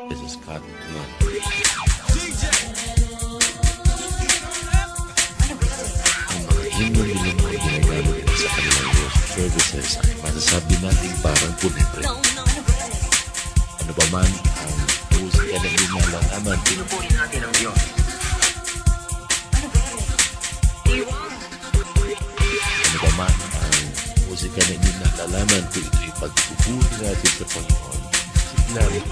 This is Cotton Club. Ang mga himno nilang mga ginagamit nila sa kanilang worship services ay masasabi natin parang punibre. Ano ba man ang musika na linalalaman, pinupuri natin ang Diyos. Ano ba man ang musika na linalalaman, kung ito'y pagpupuri natin sa Panginoon. Sigla.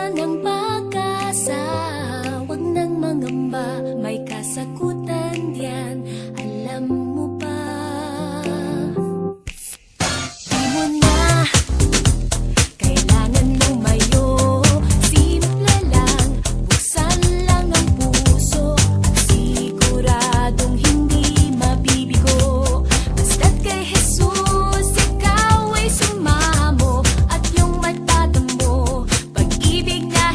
ng pag-asa. Huwag nang mangamba, may kasagutan diyan. Alam mo ba? Di mo na kailangan lumayo. Simple lang, buksan lang ang puso. Siguradong hindi mabibigo. Basta't kay Jesus, ikaw ay sumamo. At yung mata mo, pag-ibig na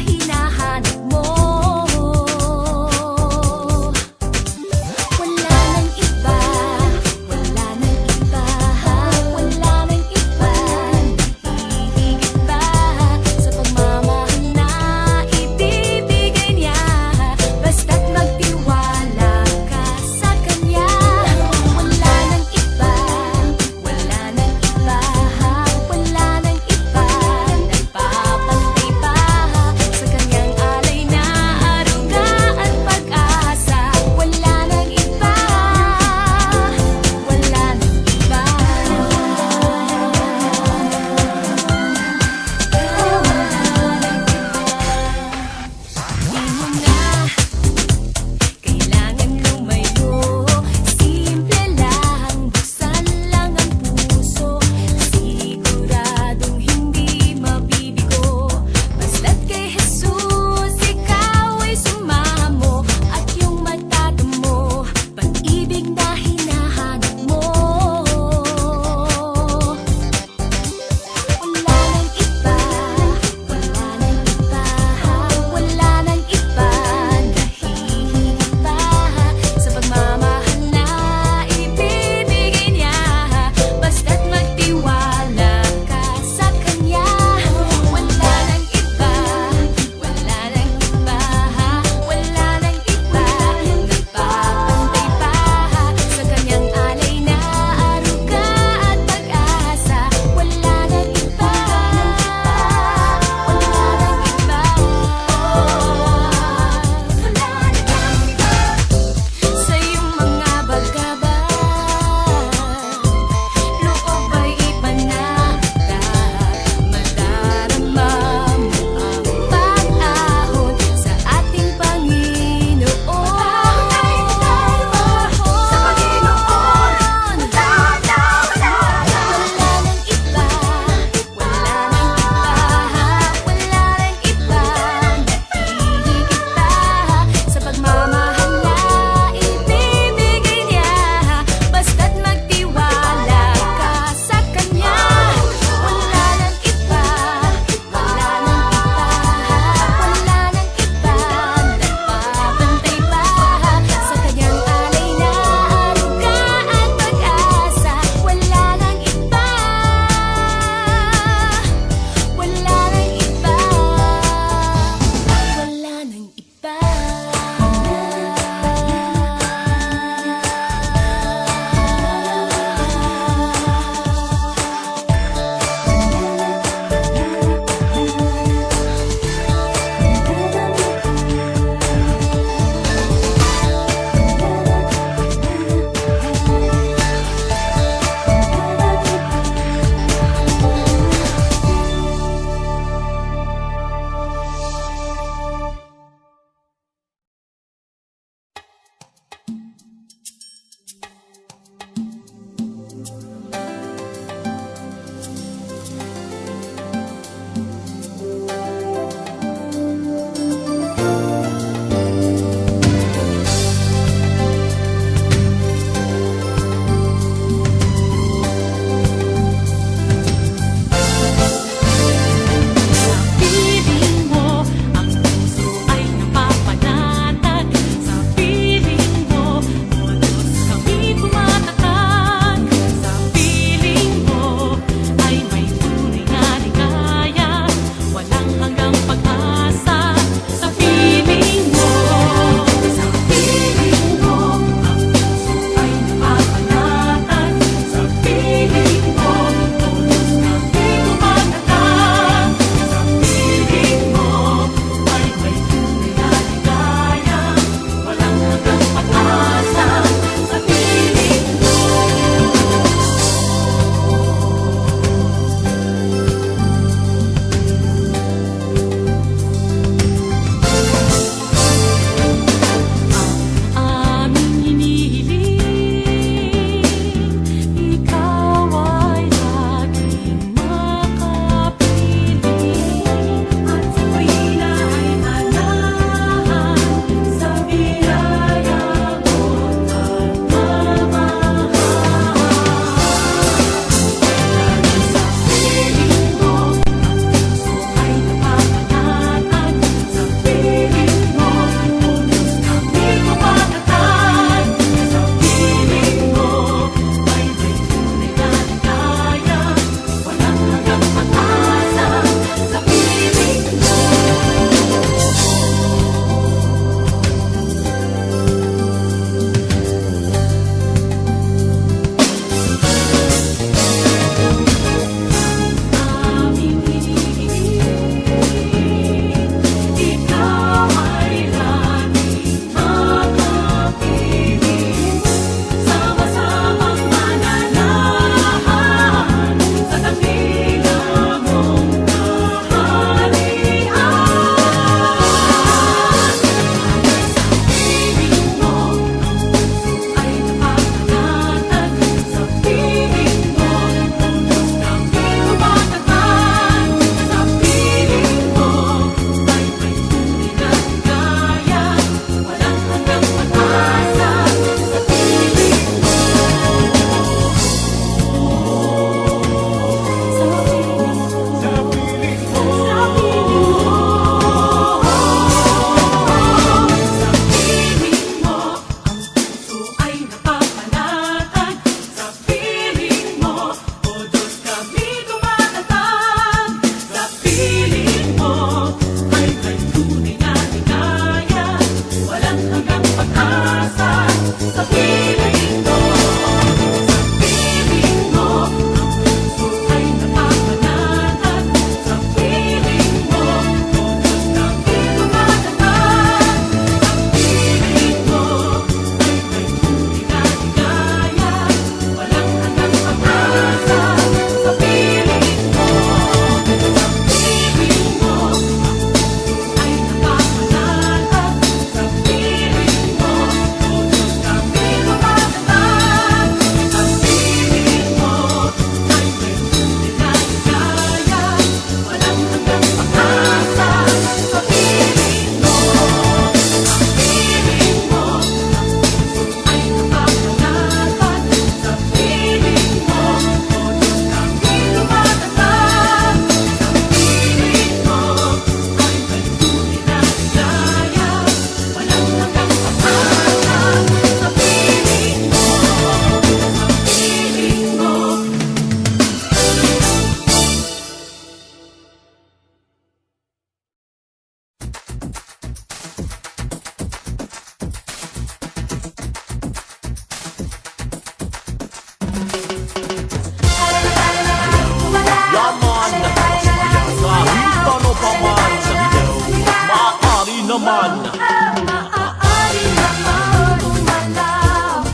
naman! Maaari namang gumalaw,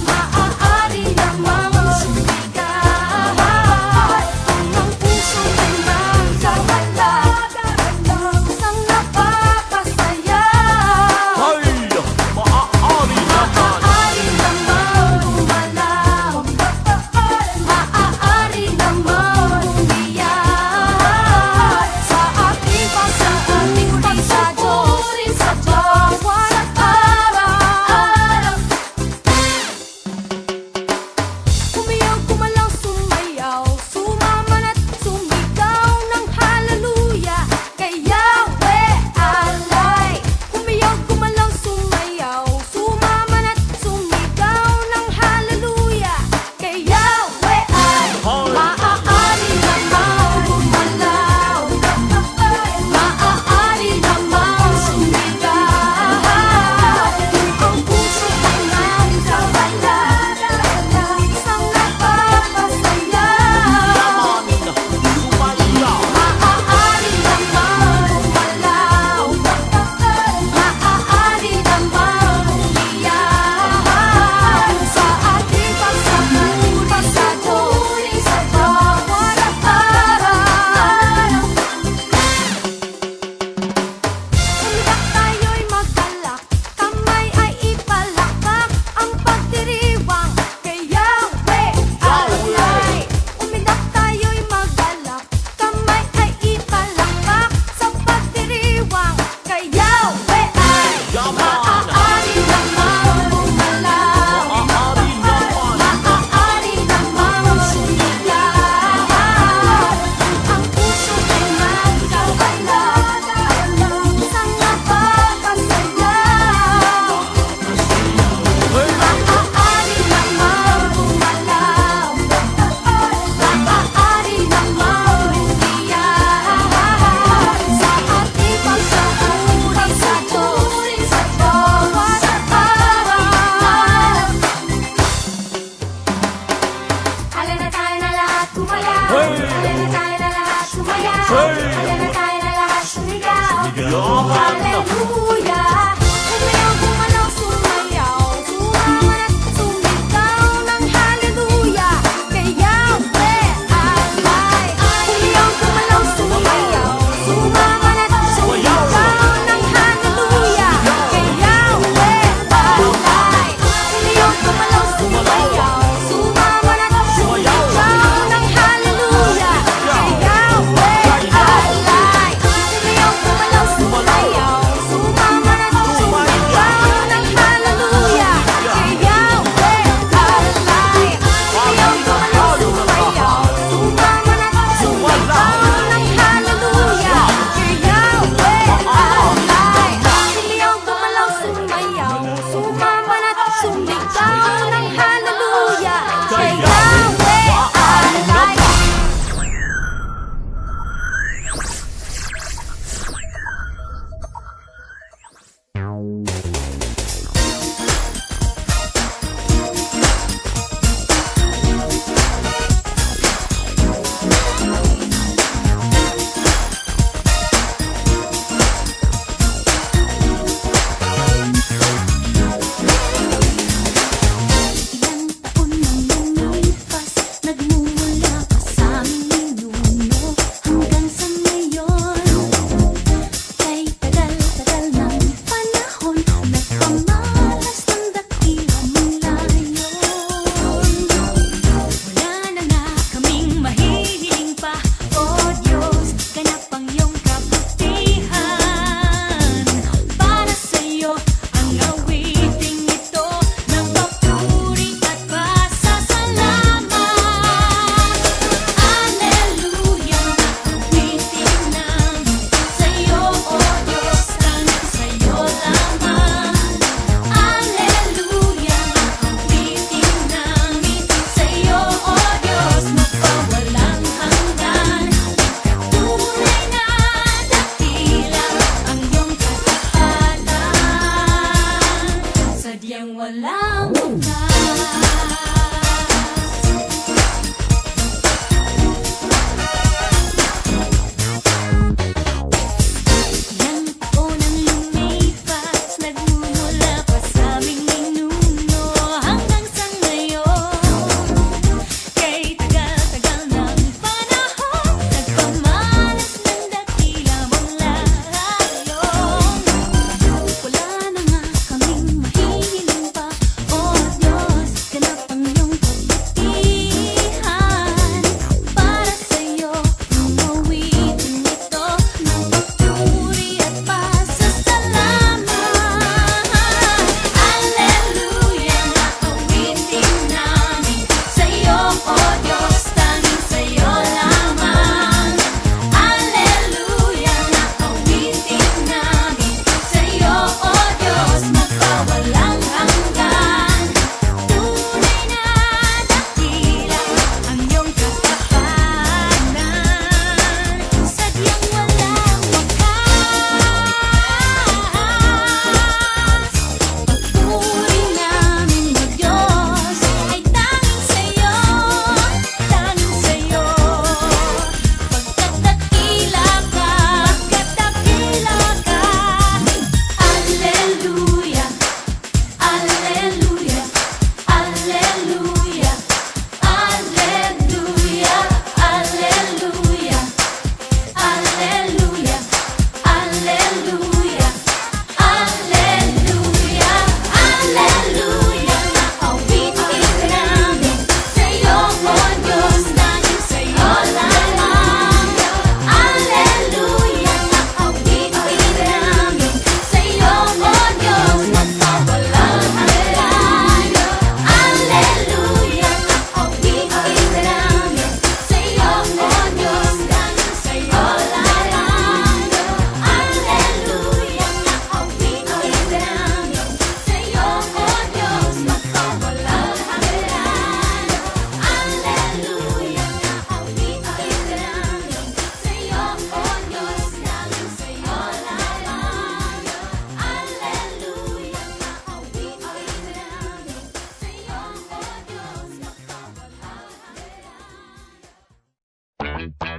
maaari namang sumigaw. Kung ang puso'y nagkawala, isang napapasaya. Ay! Maaari naman! Maaari namang gumalaw, maaari namang umiyak. Sa ating pagsasuri sa Diyos,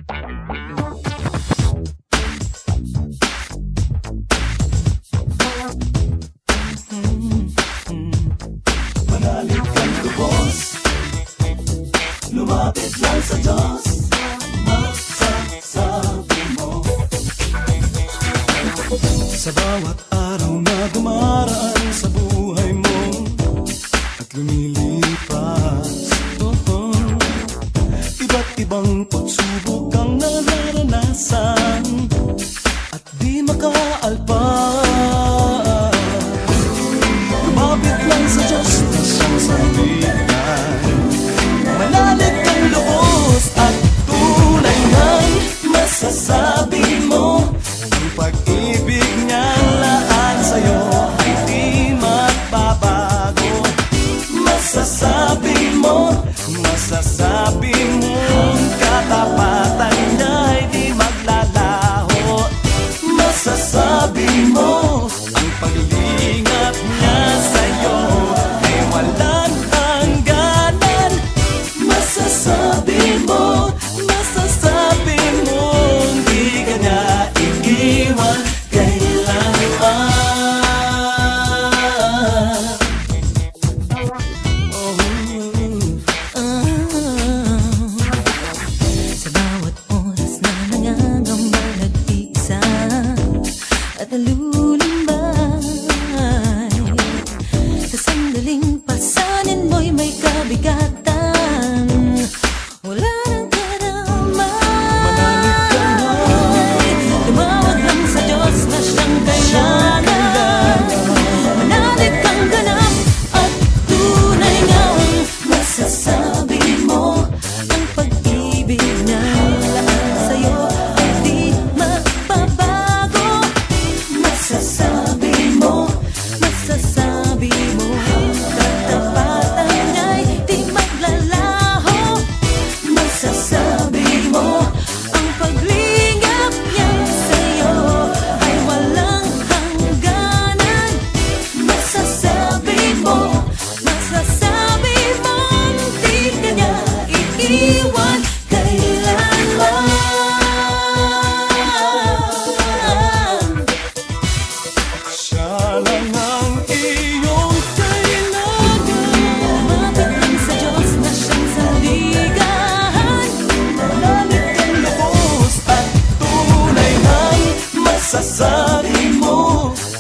Sa bawat araw na dumaraan sa buhay mo at lumilipas, iba't ibang pagsubok ang nararanasan at di makaalpas. Lumapit lang sa Diyos na siyang sandigan, manalig kang lubos at tunay ngang masasabi mo ang pag-ibig niyang laan sa'yo ay di magbabago. Masasabi mo katapatan niya ay di maglalaho. Masasabi mo ang paglingap niya sa'yo ay walang hangganan. Masasabi mo di ka niya iiwan kailanman. Sa bawat oras na nangangamba nag-iisa at nalulumbay, sa sandaling pasanin mo'y may kabigatan, wala nang karamay. Tumawag lang sa Diyos na siyang kailangan, manalig kang ganap at tunay ngang masasabi mo ang pag-ibig niya sa'yo ay di magbabago. Masasabi mo katapatan niya'y di maglalaho. Masasabi mo ang paglingap niya sa'yo ay walang hangganan. Masasabi mo di ka niya iiwan kailanman. Siya lang ang iyong kailangan. Lumapit lang sa Diyos na siyang sandigan, Manalig kang lubos at tunay ngang masasabi mo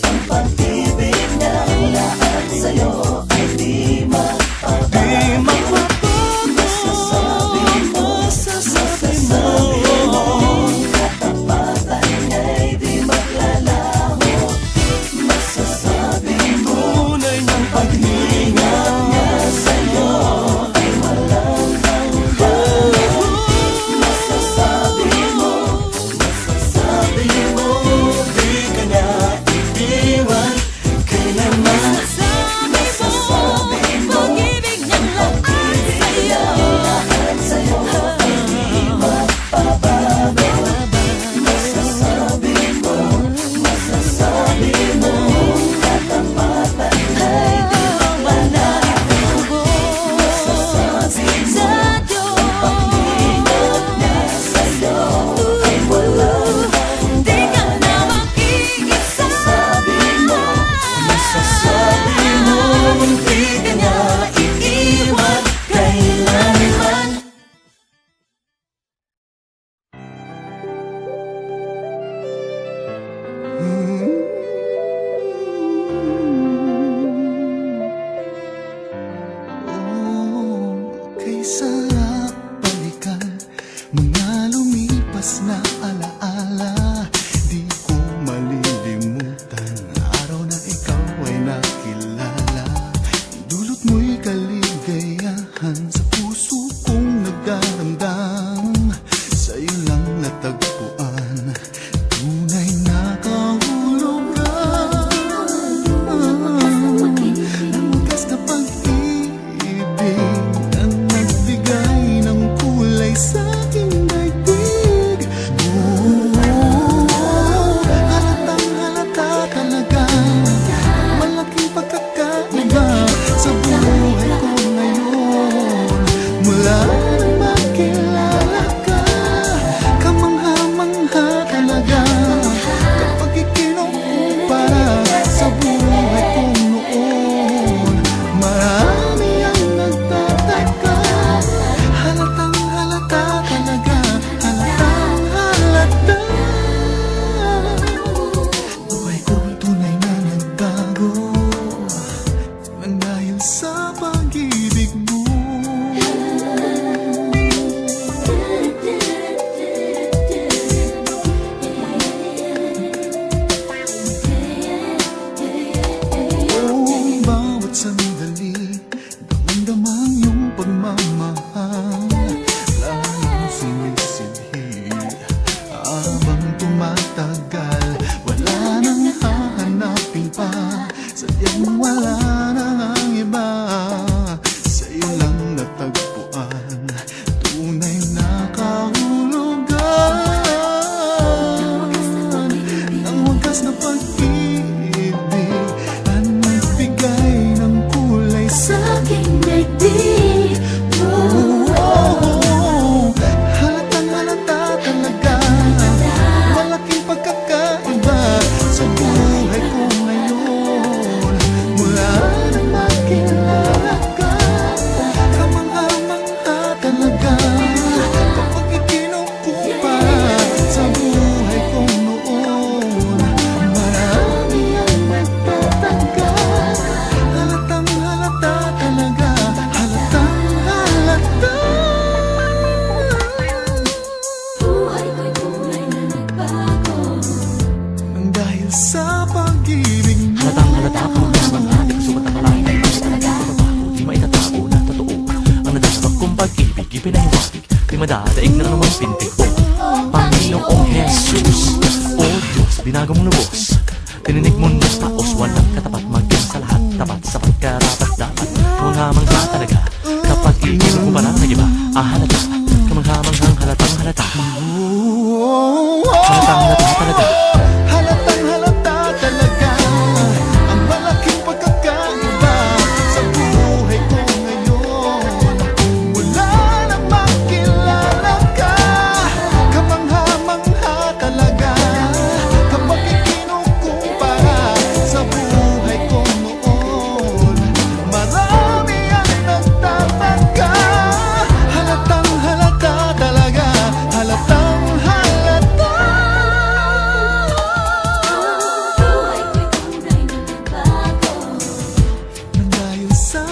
ang pag-ibig niyang laan sa'yo ay di magbabago. Masasabi mo katapatan niya'y di maglalaho. Masasabi mo tunay ng paglingap niya sa'yo ay walang hanggan. Masasabi mo di ka niya iiwan kailanman. masasabi mo pag-ibig niyang laan sa'yo Sa'yo ay di magbabago. Masasabi mo katapatan ay di maglalaho. Masasabi mo paglingap niya sa'yo ay walang di ka na mag-iisa. Masasabi mo di ka niya iiwan kailanman. Kay sarap balikan mga lumipas na alaala. Di ko malilimutan araw na ikaw ay nakilala. Dulot mo'y kaligayahan sa puso kong nagdaramdam. Sa'yo lang natagpuan tunay na kahulugan. Ang wagas na pag-ibig ang nagbigay ng kulay sa aking daigdig. binagong lubos. Tininig mundos taos, walang katapat, maging sa lahat tapat, sapat, karapat, dapat. Kamanghamangha talaga, kapag iinom ko parang nag-iba. Halata, kamanghamanghang halatang halata. Halatang halata talaga. Halatang halata talaga ang malaking pagkakaiba sa buhay ko ngayon. Mula nang makilala ka, kamangha-mangha talaga kapag ikinukumpara sa buhay ko noon. Marami ang nagtataka. Halatang halata talaga, halatang halata. Buhay ko'y tunay na nagbago. Nang dahil sa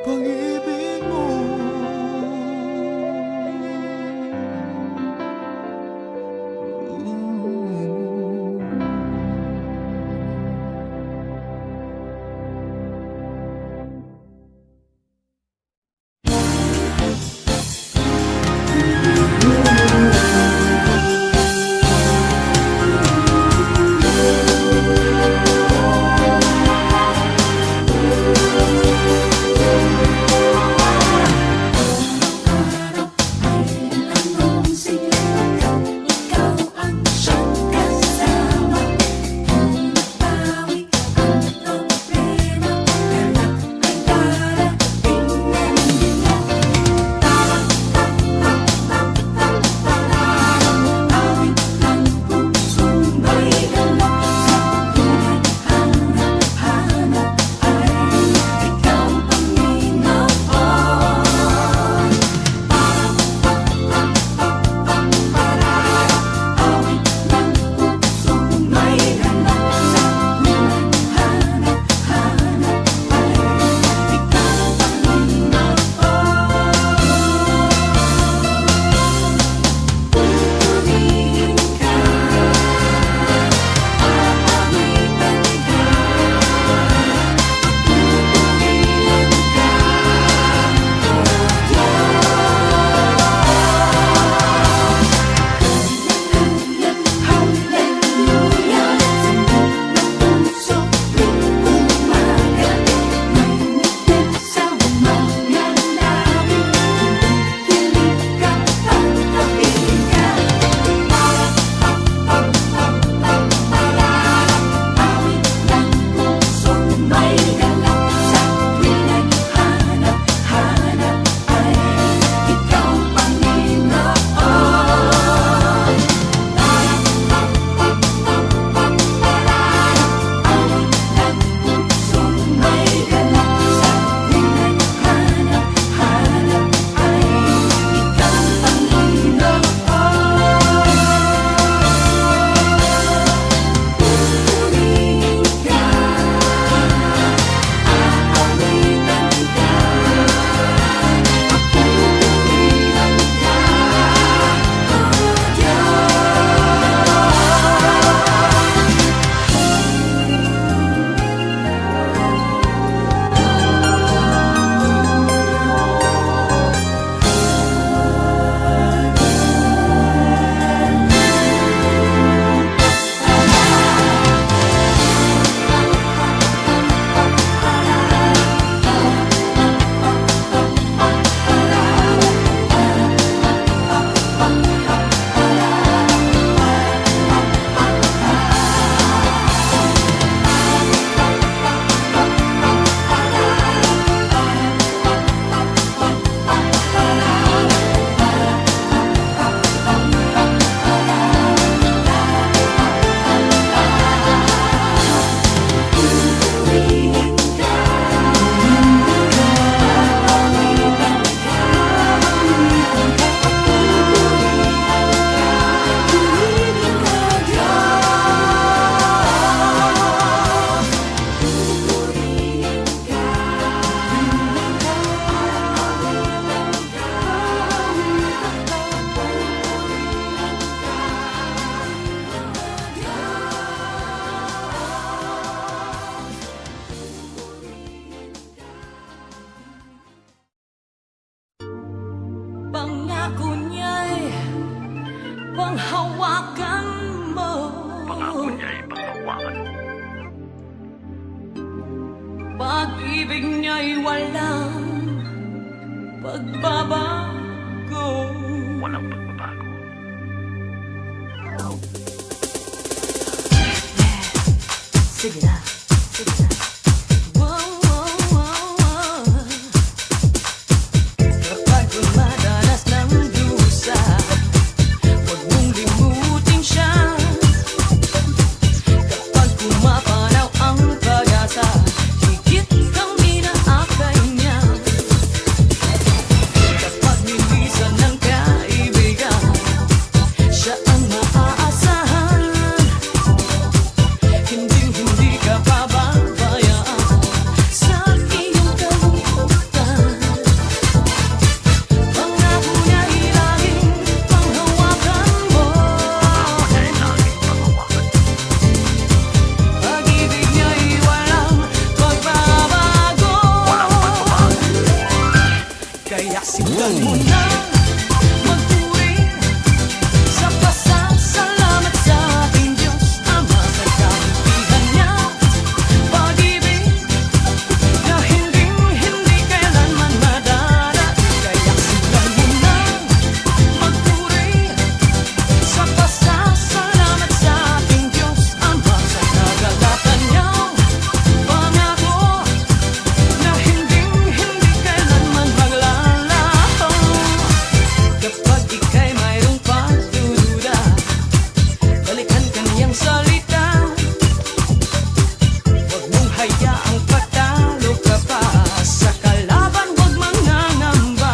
pag-ibig mo. Pangako niya'y panghawakan mo. Pag-ibig niya'y walang pagbabago. Sige na, sige na. Wow, wow, wow, wow. Kapag dumadanas ng dusa, huwag mong limutin siya. Kapag pumapanaw ang pag-asa, higit kang inaakay niya. Kapag nilisan ng kaibigan, siya ang maaasahan. Hindi ka pababayaan sa iyong kalungkutan. Pangako niya'y laging panghawakan mo. Pag-ibig niya'y walang pagbabago. Kaya simulan mo na magpuri sa pasasalamat sa ating Diyos Ama sa kabutihan niya. Pag-ibig na hindi kailanman madarating. Kaya simulan mo na magpuri sa pasasalamat sa ating Diyos Ama sa kagalakan niya. Pangako na hindi kailanman maglalaho. Kapag ika'y mayroong pagdududa, balikan kaniyang salita. Huwag mong hayaang patalo ka pa sa kalaban, huwag mangangamba.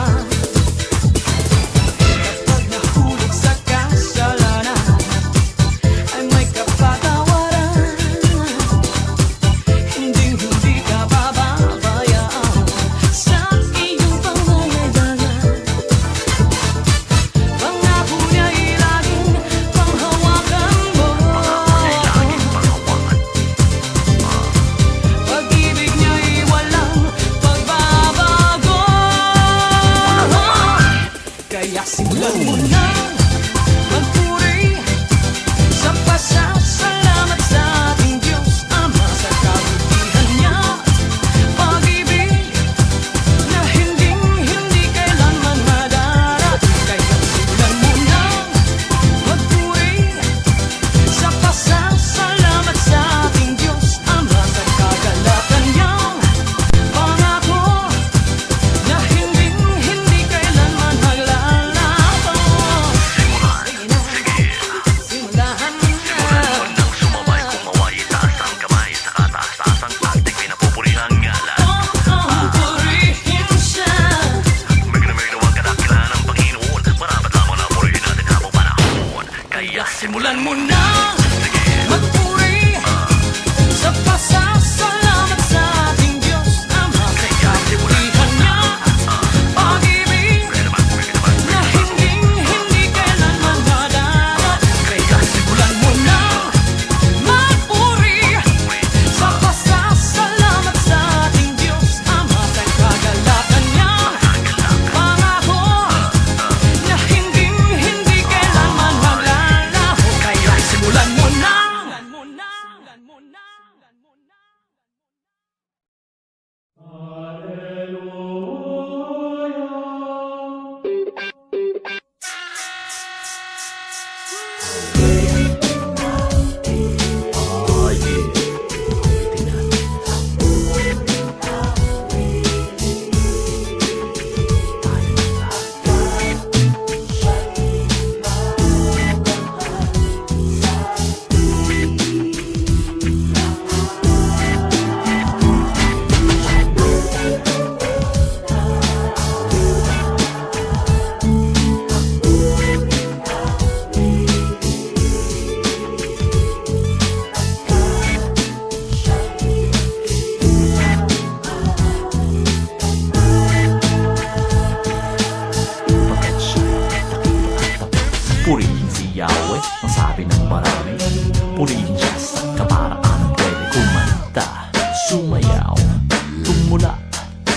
Kapag nahulog sa kasalanan, ay may kapatawaran. Hindi ka bababayaan sa iyong pangangailangan. Pangako niya'y laging panghawakan mo. Pag-ibig niya'y walang pagbabago. Kaya simulan mo na magpuri sa pasasalamat sa ating Diyos Ama sa kabutihan niya. Pag-ibig na hindi kailanman madarating. Kaya simulan mo na magpuri sa pasasalamat sa ating Diyos Ama sa kagalakan niya. Pangako na hindi kailanman maglalaho. Sige na, simulahan mo na. Ang purihin siya. Kaya simulan mo na magpuri sa pasasalamat sa ating Diyos Ama sa kabutihan niya. Pag-ibig na hindi kailanman madarating. Kaya simulan mo na magpuri sa pasasalamat sa ating Diyos Ama sa kagalakan niya. Pangako na hindi kailanman maglalaho. Kaya simulan mo na. Purihin si Yahweh, ang sabi ng marami. Purihin siya sa kaparaan ng pwede kumanta, sumayaw, tumula,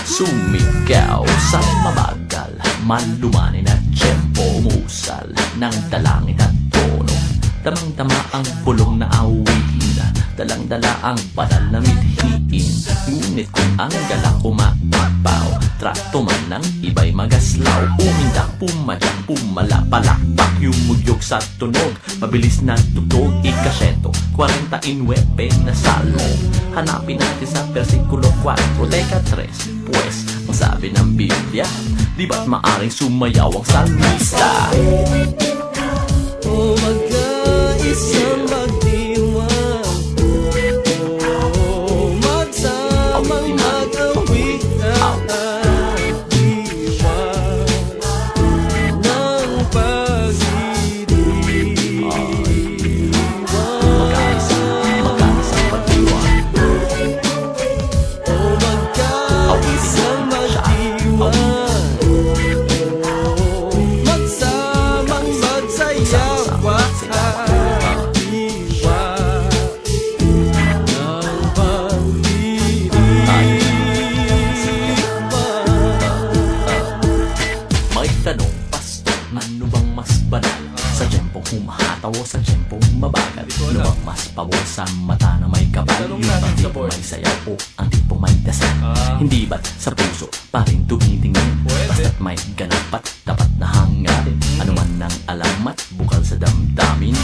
sumigaw sa mabagal. malumanay na tiyempo, umusal ng dalangin at tono. Damang-dama ang pulong na awitin, dalang-dala ang banal na mithiin. Ngunit kung ang galak umapaw, trakto man ng iba'y magaslaw. Umindak, pumadyak, pumalapalakpak, yumugyog sa tunog, mabilis na tugtog, ikasyento 49 na salmo. Hanapin natin sa versikulo 4, Teka 3, pues ang sabi ng Biblia, di ba't maaring sumayaw ang salmista? O magkaisang magdiwang, o magsamang mag-awit at iba ng pag-ibig. Magkaisang pagdiwang, O magkaisang magdiwang, magsamang magsayaw at iba ng pag-ibig. may tanong, pastor, ano bang mas banal? Sa tiyempong humahataw o sa tiyempong mabagal? Ano bang mas pabor sa mata na may kapal? Yung bang tipong may sayaw o ang tipong may dasal? Hindi ba't sa puso pa rin tumitingin? Basta't may ganap at dapat na hangarin. Ano man ang alamat, bukal sa damdamin,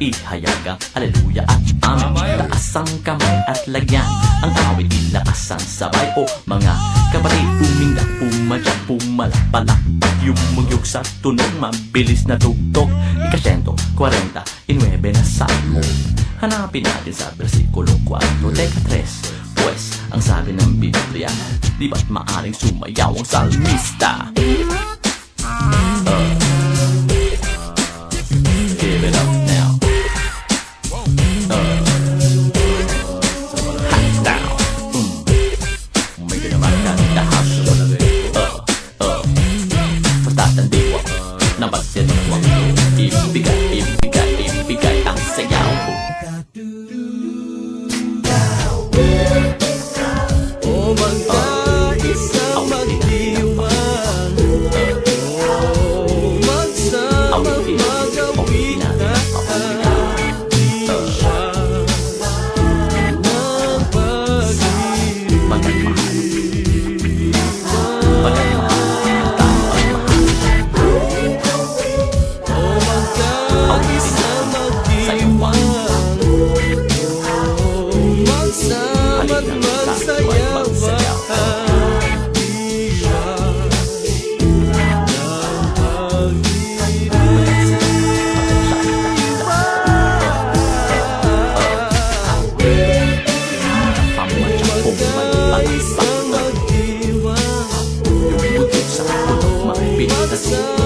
ihayag ang aleluya at amin. Taas ang kamay at lagyan ang awit, ilakas ang sabay. O mga kapatid, umindak, pumadyak, pumalapalakpak, yumugyog sa tunog, mabilis na tugtog, ikasyento 49 na salmo. Hanapin natin sa versikulo 4, Teka 3, pues ang sabi ng Biblia, di ba't maaring sumayaw ang salmista? Give it up now. Hot down. May ginamarka na house. Pagtatandiwa na magsinuwang ibigay, ibigay, ibigay ang sayaw. O magkaisang magdiwang, o magsamang mag-awit at iba ng pag-ibig. Magmahal, magmahal, tayo ang mahal. O magkaisang magdiwang, o magsama't magsayaw at iba ng pag-ibig. Magkaisang magdiwang, Magdiwang, yumugyog sa tunog, mabilis na tugtog,